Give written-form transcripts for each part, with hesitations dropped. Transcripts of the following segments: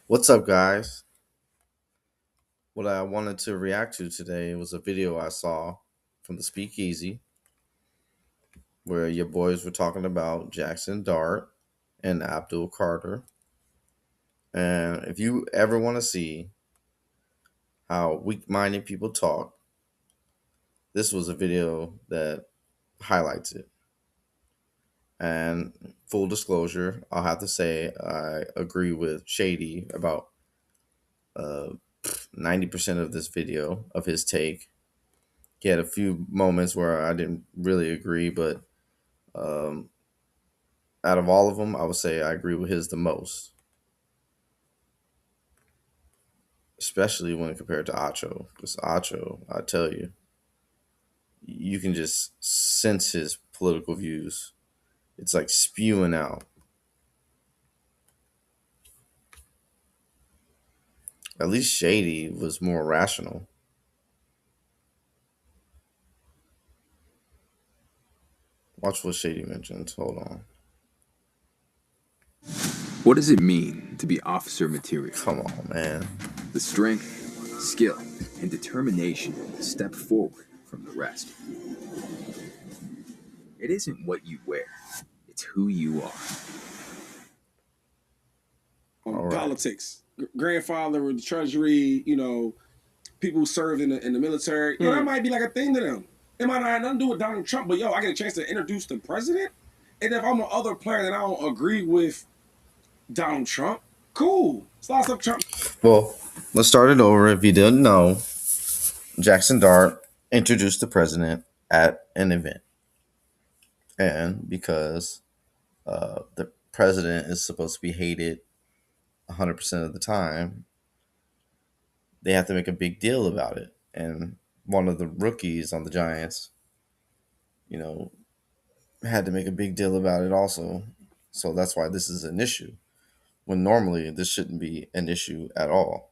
What's up, guys? What I wanted to react to today was a video I saw from the Speakeasy where your boys were talking about Jaxson Dart and Abdul Carter. And if you ever want to see how weak minded people talk, this was a video that highlights it. And full disclosure, I'll have to say I agree with Shady about uh, 90% of this video, of his take. He had a few moments where I didn't really agree, but um, out of all of them, I would say I agree with his the most, especially when compared to Acho. Because Acho, I tell you, you can just sense his political views. It's like spewing out. At least Shady was more rational. Watch what Shady mentions. Hold on. What does it mean to be officer material? Come on, man. The strength, skill, and determination to step forward from the rest. It isn't what you wear, it's who you are. All right. Politics. Grandfather with the treasury, people who served in the military. That might be like a thing to them. It might not have nothing to do with Donald Trump, but I get a chance to introduce the president. And if I'm an other player that I don't agree with Donald Trump, cool. It's lots of Trump. Well, let's start it over. If you didn't know, Jaxson Dart introduced the president at an event. And because the president is supposed to be hated 100% of the time, they have to make a big deal about it. And one of the rookies on the Giants, you know, had to make a big deal about it also. So that's why this is an issue, when normally this shouldn't be an issue at all.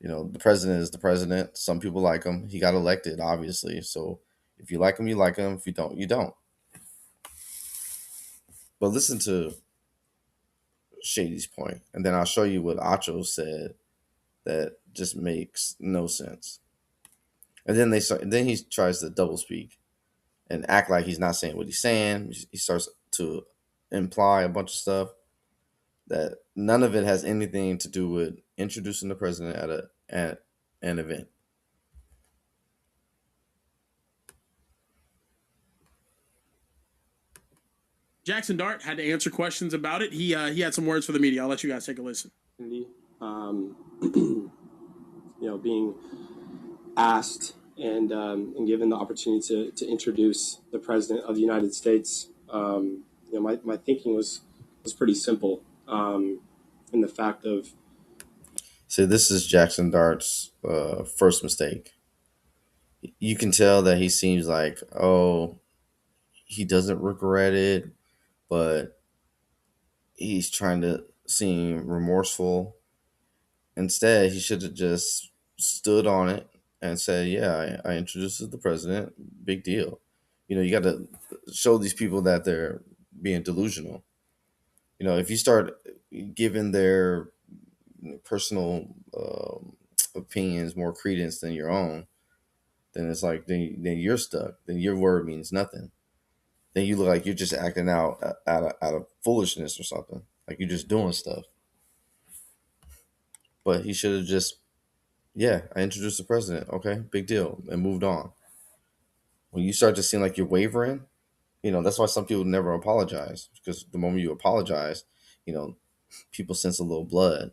The president is the president. Some people like him. He got elected, obviously. So if you like him, you like him. If you don't, you don't. But listen to Shady's point, and then I'll show you what Acho said that just makes no sense. And then then he tries to double speak and act like he's not saying what he's saying. He starts to imply a bunch of stuff that none of it has anything to do with introducing the president at an event. Jaxson Dart had to answer questions about it. He had some words for the media. I'll let you guys take a listen. Being asked and given the opportunity to introduce the president of the United States, my thinking was pretty simple. In the fact of, See, this is Jaxson Dart's first mistake. You can tell that he seems like, oh, he doesn't regret it, but he's trying to seem remorseful. Instead, he should have just stood on it and said, yeah, I introduced the president. Big deal. You got to show these people that they're being delusional. If you start giving their personal opinions more credence than your own, then it's like, then you're stuck. Then your word means nothing. Then you look like you're just acting out of foolishness or something. Like you're just doing stuff. But he should have just, yeah, I introduced the president. Okay, big deal, and moved on. When you start to seem like you're wavering, that's why some people never apologize, because the moment you apologize, you know, people sense a little blood.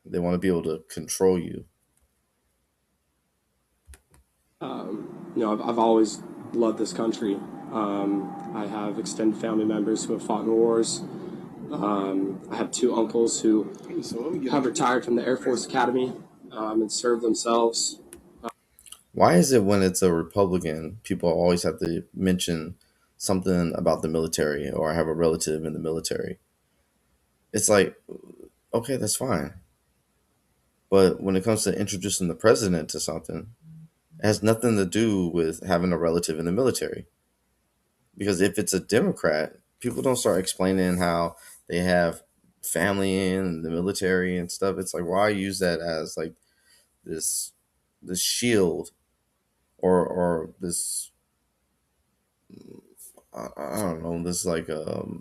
They want to be able to control you. I've always loved this country. I have extended family members who have fought in wars. I have two uncles who have retired from the Air Force Academy and served themselves. Why is it when it's a Republican, people always have to mention something about the military, or I have a relative in the military? It's like, okay, that's fine. But when it comes to introducing the president to something, it has nothing to do with having a relative in the military. Because if it's a Democrat, people don't start explaining how they have family in the military and stuff. It's like, why use that as like this shield or this I don't know, this like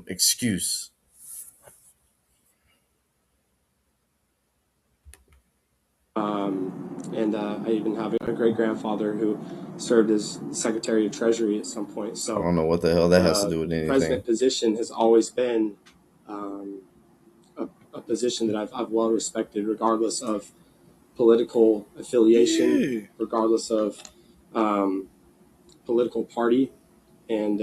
excuse. And I even have a great grandfather who served as Secretary of Treasury at some point. I So don't know what the hell that has to do with the anything. president position has always been a position that I've well respected, regardless of political affiliation, regardless of political party, and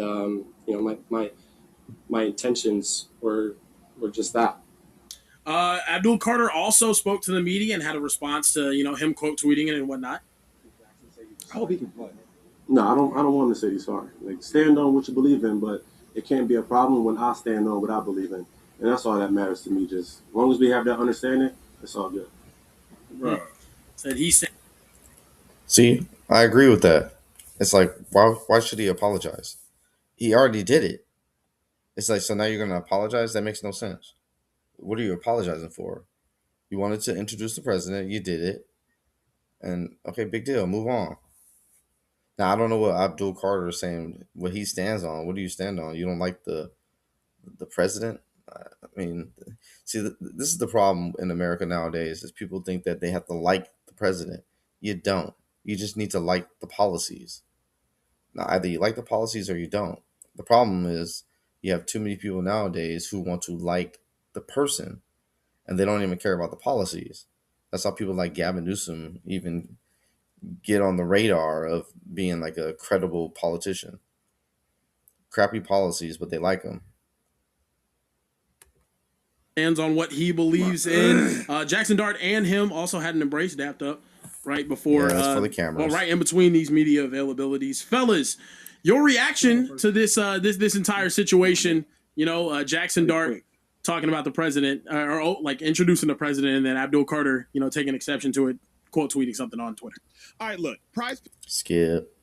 my intentions were just that. Abdul Carter also spoke to the media and had a response to him quote tweeting it and whatnot. I hope he can play. No, I don't want to say he's sorry. Like, stand on what you believe in, but it can't be a problem when I stand on what I believe in, and that's all that matters to me. Just as long as we have that understanding, it's all good. Bro. Said he said. See, I agree with that. It's like, why should he apologize? He already did it. It's like, so now you're gonna apologize? That makes no sense. What are you apologizing for? You wanted to introduce the president, you did it, and okay, big deal. Move on. Now I don't know what Abdul Carter is saying. What he stands on. What do you stand on? You don't like the president? I mean, see, this is the problem in America nowadays: is people think that they have to like the president. You don't. You just need to like the policies. Now, either you like the policies or you don't. The problem is you have too many people nowadays who want to like the person, and they don't even care about the policies. That's how people like Gavin Newsom even get on the radar of being like a credible politician. Crappy policies, but they like them. Stands on what he believes in. Jaxson Dart and him also had an embrace dapped up right before. Yeah, that's for the cameras. Well, right in between these media availabilities, fellas. Your reaction to this entire situation? Jaxson Dart talking about the president, or like introducing the president, and then Abdul Carter, taking exception to it, quote tweeting something on Twitter. All right, look, prize. Skip.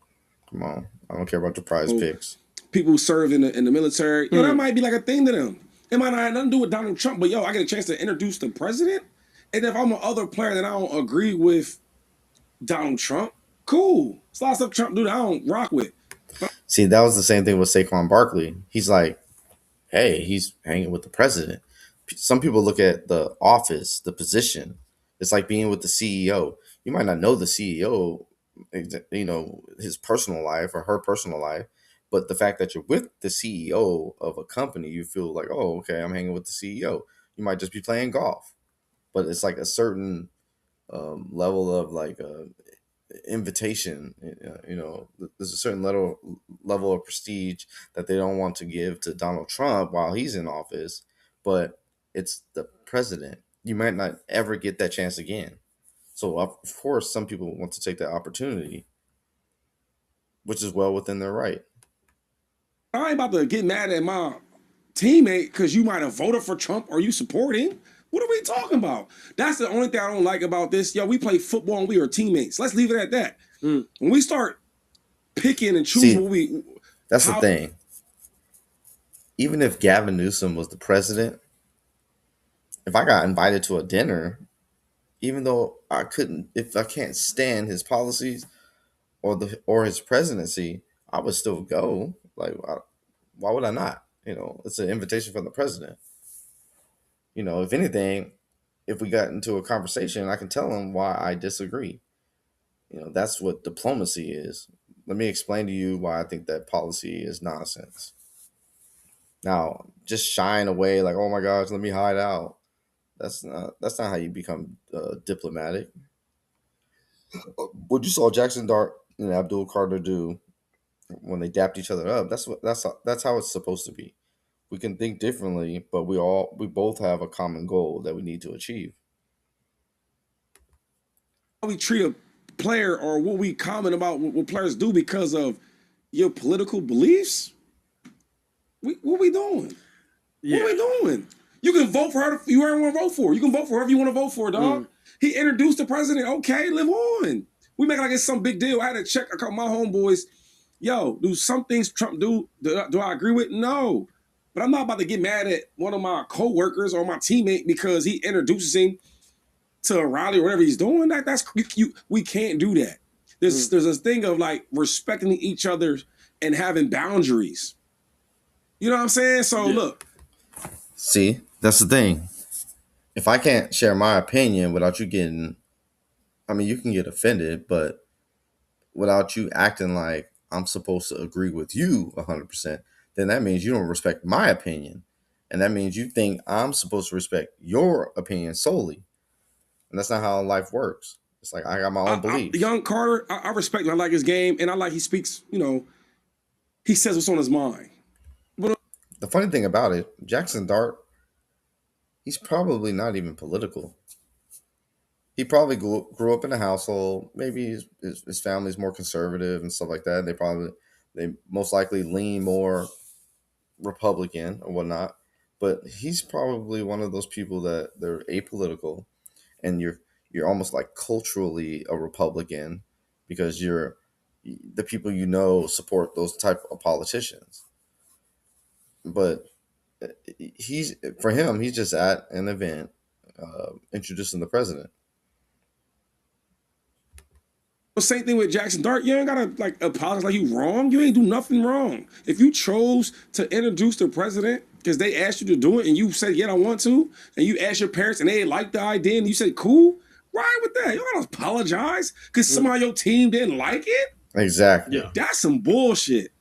Come on. I don't care about the prize picks. People who serve in the military, that might be like a thing to them. It might not have nothing to do with Donald Trump, but I get a chance to introduce the president. And if I'm an other player that I don't agree with Donald Trump, cool. It's a lot of stuff Trump do that I don't rock with. See, that was the same thing with Saquon Barkley. He's like, hey, he's hanging with the president. Some people look at the office, the position. It's like being with the CEO. You might not know the CEO, his personal life or her personal life, but the fact that you're with the CEO of a company, you feel like, oh, okay, I'm hanging with the CEO. You might just be playing golf, but it's like a certain level of like invitation. There's a certain level of prestige that they don't want to give to Donald Trump while he's in office, but it's the president. You might not ever get that chance again. So of course, some people want to take that opportunity, which is well within their right. I ain't about to get mad at my teammate because you might have voted for Trump or you support him. What are we talking about? That's the only thing I don't like about this. We play football and we are teammates. Let's leave it at that. When we start picking and choosing what we... That's the thing. Even if Gavin Newsom was the president, if I got invited to a dinner, even though if I can't stand his policies or his presidency, I would still go. Like, why would I not? It's an invitation from the president. If anything, if we got into a conversation, I can tell him why I disagree. That's what diplomacy is. Let me explain to you why I think that policy is nonsense. Now, just shying away like, oh my gosh, let me hide out. That's not how you become diplomatic. What you saw Jaxson Dart and Abdul Carter do when they dapped each other up, that's how it's supposed to be. We can think differently, but we both have a common goal that we need to achieve. How we treat a player or what we comment about what players do because of your political beliefs? What we doing? Yeah. What we doing? You can vote for her you ever want to vote for. You can vote for whoever you want to vote for, dog. He introduced the president. Okay, live on. We make like it's some big deal. I had to check a couple of my homeboys. Do some things Trump do I agree with? No. But I'm not about to get mad at one of my coworkers or my teammate because he introduces him to a rally or whatever he's doing. We can't do that. There's this thing of like respecting each other and having boundaries. You know what I'm saying? So look. See, that's the thing. If I can't share my opinion without you getting, I mean, you can get offended, but without you acting like I'm supposed to agree with you 100%, then that means you don't respect my opinion. And that means you think I'm supposed to respect your opinion solely. And that's not how life works. It's like I got my own beliefs. Young Carter, I respect him. I like his game, and I like he speaks, he says what's on his mind. But the funny thing about it, Jaxson Dart, he's probably not even political. He probably grew up in a household. Maybe his family's more conservative and stuff like that. They most likely lean more Republican or whatnot. But he's probably one of those people that they're apolitical, and you're almost like culturally a Republican because the people support those type of politicians. But he's just at an event introducing the president. same thing with Jaxson Dart. You ain't gotta like apologize like you wrong. You ain't do nothing wrong. If you chose to introduce the president because they asked you to do it and you said, yeah, I want to, and you asked your parents and they liked the idea and you said, cool, right with that. You don't gotta apologize because somebody on your team didn't like it. Exactly. Yeah. That's some bullshit.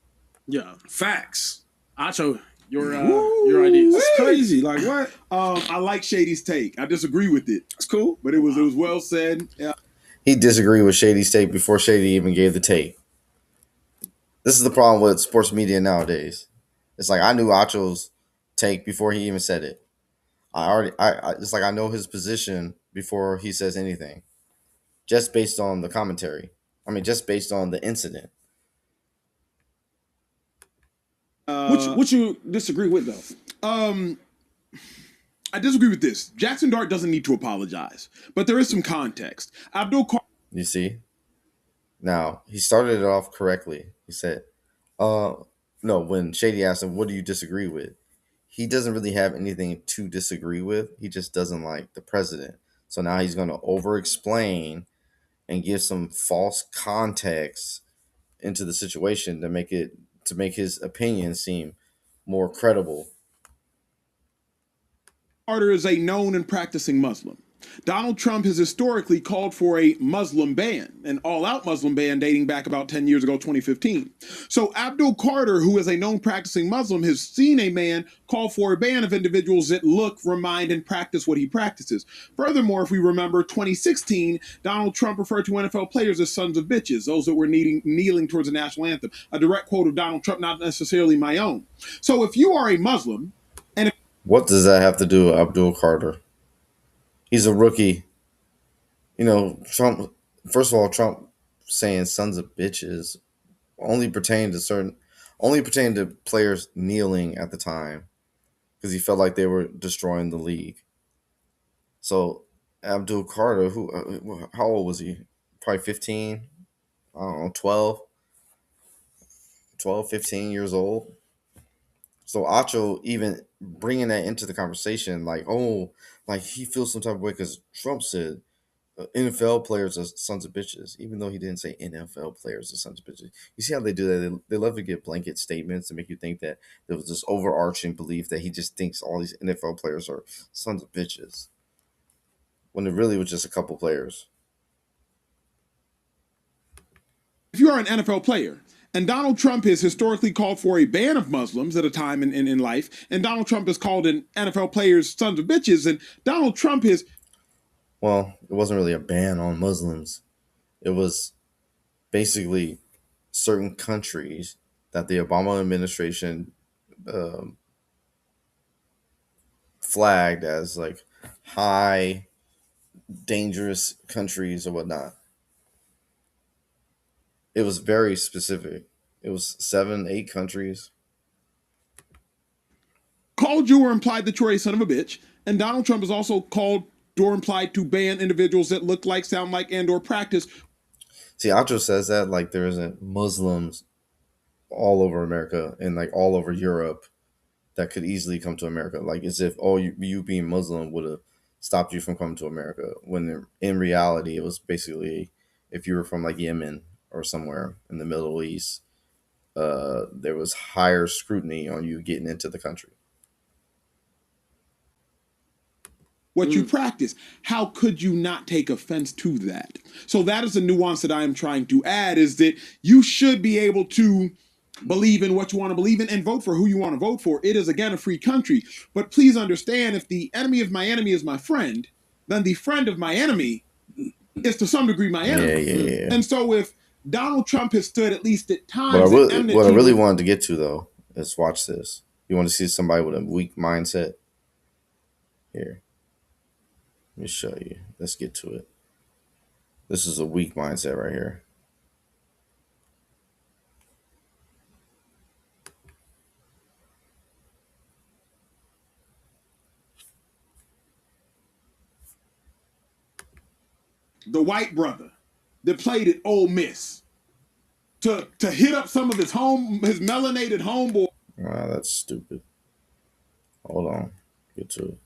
Yeah. Facts. Acho, your ideas. That's crazy. Like what? I like Shady's take. I disagree with it. That's cool. But it was well said. Yeah. He disagreed with Shady's take before Shady even gave the take. This is the problem with sports media nowadays. It's like I knew Acho's take before he even said it. It's like I know his position before he says anything, just based on the commentary. I mean, just based on the incident. What you disagree with though? I disagree with this. Jaxson Dart doesn't need to apologize, but there is some context. You see? Now, he started it off correctly. He said, no, when Shady asked him, what do you disagree with? He doesn't really have anything to disagree with. He just doesn't like the president. So now he's going to over-explain and give some false context into the situation to make his opinion seem more credible. Carter is a known and practicing Muslim. Donald Trump has historically called for a Muslim ban, an all-out Muslim ban dating back about 10 years ago, 2015. So Abdul Carter, who is a known practicing Muslim, has seen a man call for a ban of individuals that look, remind, and practice what he practices. Furthermore, if we remember 2016, Donald Trump referred to NFL players as sons of bitches, those that were kneeling towards the national anthem. A direct quote of Donald Trump, not necessarily my own. So if you are a Muslim, what does that have to do with Abdul Carter? He's a rookie. Trump, first of all, Trump saying sons of bitches only pertained to players kneeling at the time because he felt like they were destroying the league. So Abdul Carter, how old was he? Probably 15, I don't know, 12, 15 years old. So Acho even bringing that into the conversation, like he feels some type of way because Trump said NFL players are sons of bitches, even though he didn't say NFL players are sons of bitches. You see how they do that? They love to give blanket statements to make you think that there was this overarching belief that he just thinks all these NFL players are sons of bitches, when it really was just a couple players. If you are an NFL player, and Donald Trump has historically called for a ban of Muslims at a time in life, and Donald Trump has called in NFL players sons of bitches, and Donald Trump has... Well, it wasn't really a ban on Muslims. It was basically certain countries that the Obama administration flagged as like high, dangerous countries or whatnot. It was very specific. It was 7, 8 countries. Called you or implied that you're a son of a bitch, and Donald Trump has also called or implied to ban individuals that look like, sound like, and or practice. See, Acho says that like there isn't Muslims all over America and like all over Europe that could easily come to America. Like as if you being Muslim would have stopped you from coming to America. When in reality, it was basically if you were from like Yemen or somewhere in the Middle East, there was higher scrutiny on you getting into the country. What you practice. How could you not take offense to that? So that is the nuance that I am trying to add, is that you should be able to believe in what you want to believe in and vote for who you want to vote for. It is, again, a free country. But please understand, if the enemy of my enemy is my friend, then the friend of my enemy is to some degree my enemy. Yeah. And so if Donald Trump has stood at least at times what I really wanted to get to, though, is watch this. You want to see somebody with a weak mindset? Here. Let me show you. Let's get to it. This is a weak mindset right here. The white brother that played at Ole Miss to hit up some of his melanated homeboy. Wow, that's stupid. Hold on. Get to it.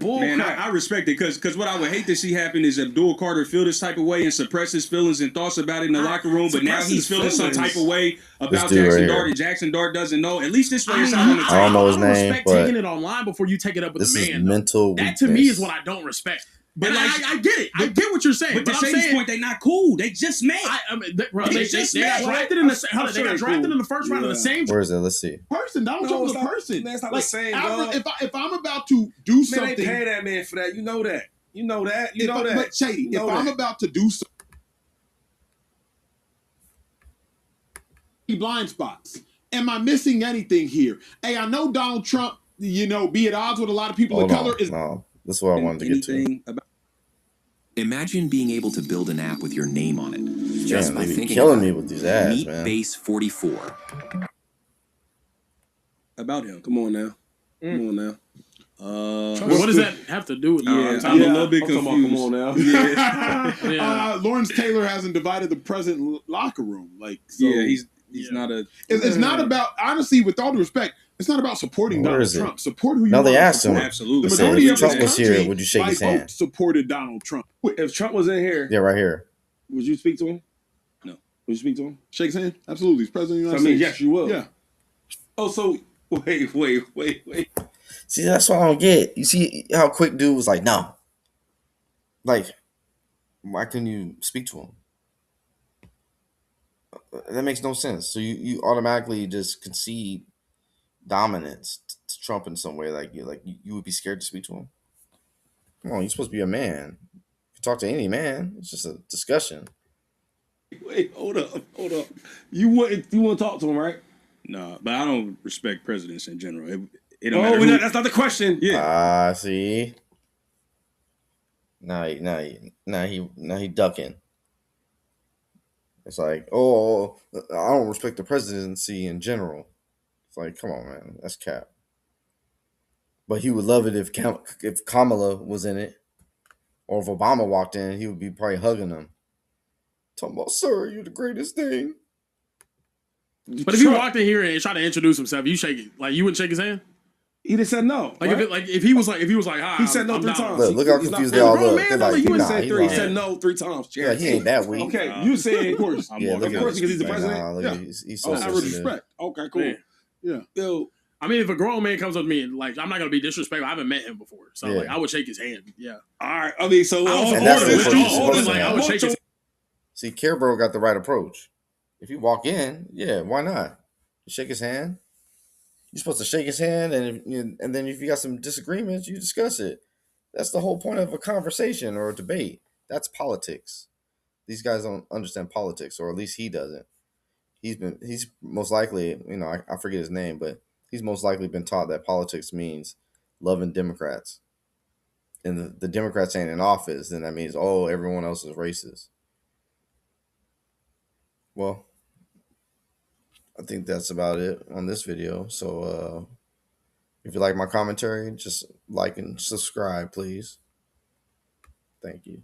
Man, I respect it because what I would hate to see happen is Abdul Carter feel this type of way and suppress his feelings and thoughts about it in the locker room, but now he's feeling some type of way about Jaxson Dart, and Jaxson Dart doesn't know. At least this way it's out on the table. I don't know his I don't name, respect but taking it online before you take it up with this the is man. mental That weakness. to me is what I don't respect. But like, I get it. I get what you're saying. But to I'm Shady's saying, point, they not cool. They just met. They got drafted in the they got drafted in the first round of the same. Where is it? Let's see. Person, Donald Trump is a person. That's not like, the same, dog. If I'm about to do something, man, they pay that man for that. You know that. You know that. You know that. But Shady, if I'm about to do something, blind spots. Am I missing anything here? Hey, I know Donald Trump, be at odds with a lot of people of color. No, this is what I wanted to get to. Imagine being able to build an app with your name on it. Just by thinking killing me with these ads, Meet man. Base 44. About him. Come on now. Come on now. What does that have to do with? I'm a little bit confused. Come on now. Lawrence Taylor hasn't divided the president locker room. He's not a. It's not about, honestly, with all due respect, it's not about supporting Donald Trump. Support who you want. No, they asked him. Absolutely. The majority if of Trump this was here, country, would you shake his by hand? vote, supported Donald Trump. If Trump was in here, Yeah, right here. would you speak to him? No. Would you speak to him? Shake his hand? Absolutely. He's president of the I United mean, States. yes, you will. Yeah. Oh, so wait. See, that's what I don't get. You see how quick dude was like, no. Like, why couldn't you speak to him? That makes no sense. So you automatically just concede dominance to Trump in some way. Like you would be scared to speak to him. Come on, you're supposed to be a man. You can talk to any man. It's just a discussion. Wait, hold up. You want to talk to him, right? No, but I don't respect presidents in general. It don't matter that's not the question. Yeah. See. Now he ducking. It's like, I don't respect the presidency in general. It's like, come on, man, that's cap. But he would love it if Kamala was in it, or if Obama walked in, he would be probably hugging him, talking about, "Sir, you're the greatest thing." But if he walked in here and tried to introduce himself, you shake it. Like, you wouldn't shake his hand. He just said no. Like, right? if he was like, hi, he said no I'm 3 down. times. Look how He's confused not- they all grown look. man, They're though, like, you wouldn't said he 3. He lying. said no 3 times. Yeah, he ain't that weak. Okay, you said, of course. Yeah, look Of at course, him. because he's the president. Nah, look Yeah. at he's so I sensitive. respect. Okay, cool. Man. Yeah. Yo, I mean, if a grown man comes up to me and, like, I'm not gonna be disrespectful. I haven't met him before, so Yeah. like, I would shake his hand. Yeah. all right. I mean, so I don't And that's support him, the but approach you're supposed to like, I have. would shake his. See, Carebro got the right approach. If you walk in, yeah, why not? You shake his hand. You're supposed to shake his hand, and then if you got some disagreements, you discuss it. That's the whole point of a conversation or a debate. That's politics. These guys don't understand politics, or at least he doesn't. He's most likely, I forget his name, but he's most likely been taught that politics means loving Democrats. And the Democrats ain't in office, then that means, everyone else is racist. Well, I think that's about it on this video. So if you like my commentary, just like and subscribe, please. Thank you.